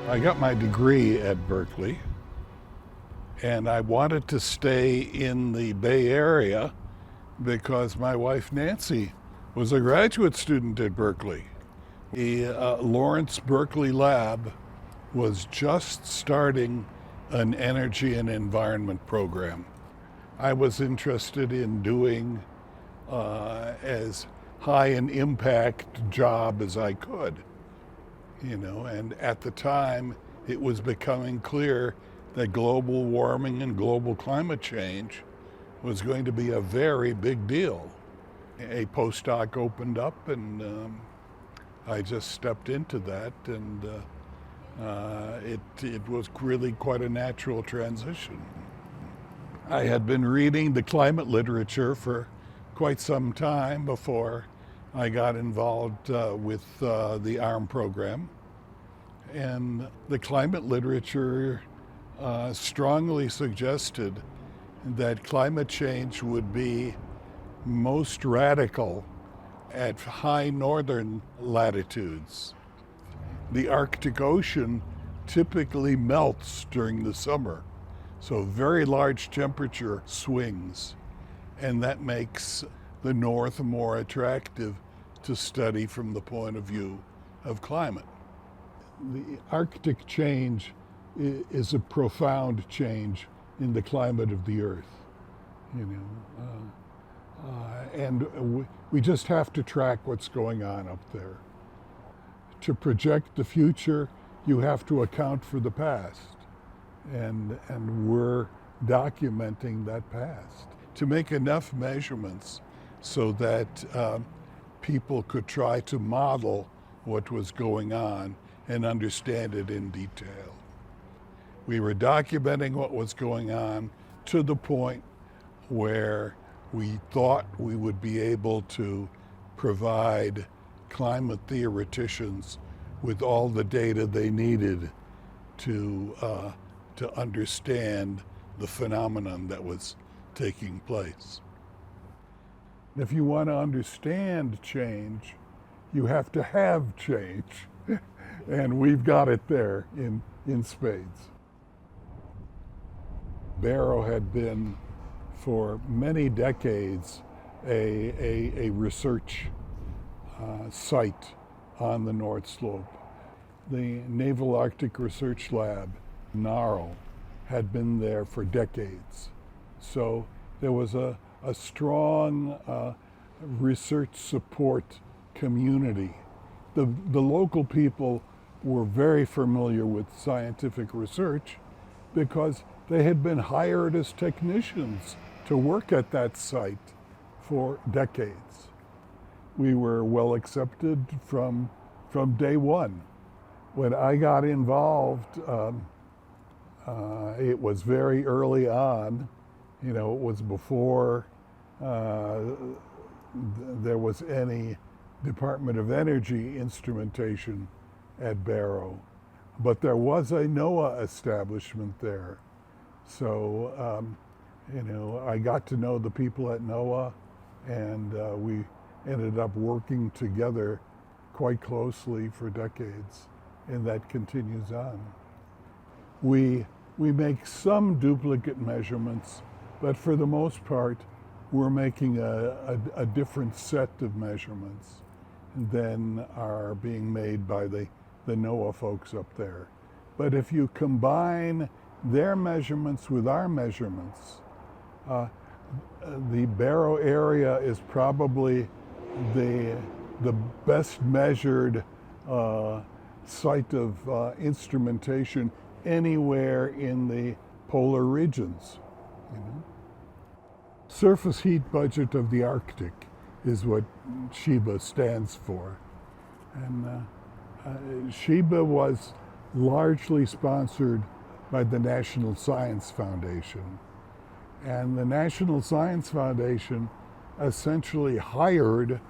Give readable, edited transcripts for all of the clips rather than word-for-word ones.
I got my degree at Berkeley, and I wanted to stay in the Bay Area because my wife Nancy was a graduate student at Berkeley. The Lawrence Berkeley Lab was just starting an energy and environment program. I was interested in doing as high an impact job as I could, and at the time it was becoming clear that global warming and global climate change was going to be a very big deal. A postdoc opened up, and I just stepped into that, and it was really quite a natural transition. I had been reading the climate literature for quite some time before I got involved with the ARM program. And the climate literature strongly suggested that climate change would be most radical at high northern latitudes. The Arctic Ocean typically melts during the summer, so very large temperature swings, and that makes the North more attractive to study from the point of view of climate. The Arctic change is a profound change in the climate of the Earth, and we just have to track what's going on up there. To project the future, you have to account for the past, and we're documenting that past to make enough measurements so that people could try to model what was going on and understand it in detail. We were documenting what was going on to the point where we thought we would be able to provide climate theoreticians with all the data they needed to understand the phenomenon that was taking place. If you want to understand change, you have to have change. And we've got it there in spades. Barrow had been, for many decades, a research site on the North Slope. The Naval Arctic Research Lab, NARL, had been there for decades. So there was a strong research support community. The local people were very familiar with scientific research because they had been hired as technicians to work at that site for decades. We were well accepted from day one. When I got involved, it was very early on. It was before there was any Department of Energy instrumentation at Barrow, but there was a NOAA establishment there. So, I got to know the people at NOAA, and we ended up working together quite closely for decades, and that continues on. We make some duplicate measurements, but for the most part, we're making a different set of measurements than are being made by the NOAA folks up there. But if you combine their measurements with our measurements, the Barrow area is probably the best measured site of instrumentation anywhere in the polar regions. Surface heat budget of the Arctic is what SHEBA stands for. And SHEBA was largely sponsored by the National Science Foundation. And the National Science Foundation essentially hired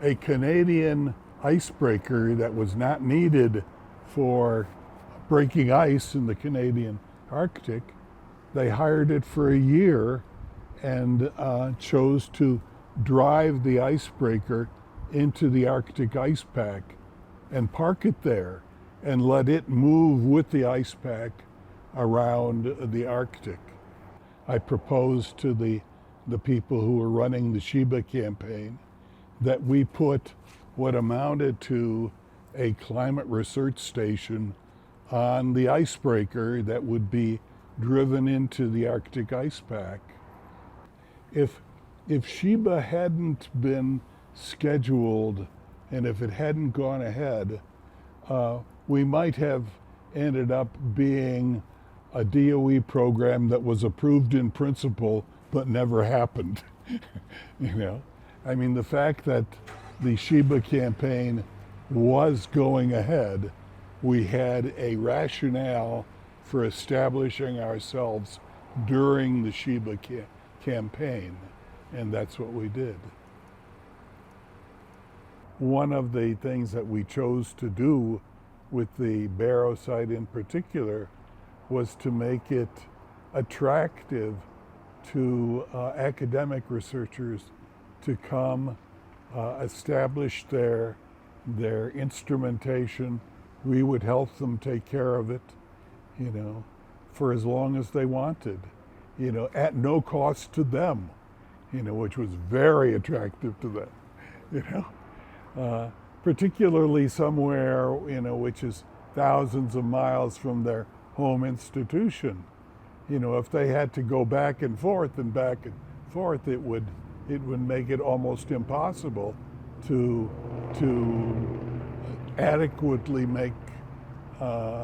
a Canadian icebreaker that was not needed for breaking ice in the Canadian Arctic. They hired it for a year and chose to drive the icebreaker into the Arctic ice pack and park it there and let it move with the ice pack around the Arctic. I proposed to the people who were running the Sheba campaign that we put what amounted to a climate research station on the icebreaker that would be driven into the Arctic ice pack. If Sheba hadn't been scheduled and if it hadn't gone ahead, we might have ended up being a DOE program that was approved in principle but never happened. You know, I mean, the fact that the Sheba campaign was going ahead, we had a rationale for establishing ourselves during the Sheba campaign, and that's what we did. One of the things that we chose to do with the Barrow site in particular was to make it attractive to academic researchers to come establish their instrumentation. We would help them take care of it, you know, for as long as they wanted, you know, at no cost to them, you know, which was very attractive to them, you know, particularly somewhere, you know, which is thousands of miles from their home institution. You know, if they had to go back and forth, it would make it almost impossible to adequately make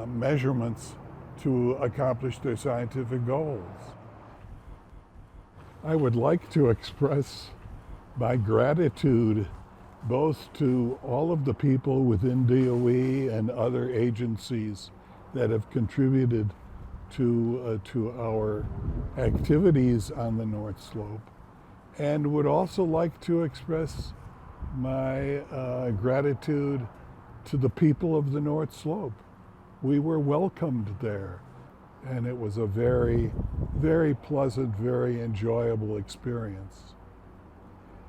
measurements to accomplish their scientific goals. I would like to express my gratitude both to all of the people within DOE and other agencies that have contributed to our activities on the North Slope, and would also like to express my gratitude to the people of the North Slope. We were welcomed there, and it was a very, very pleasant, very enjoyable experience.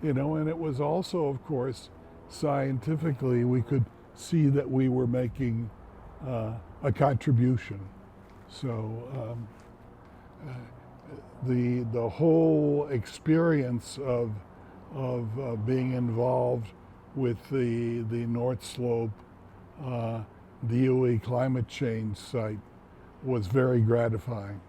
You know, and it was also, of course, scientifically, we could see that we were making a contribution. So the whole experience of being involved with the North Slope DOE climate change site was very gratifying.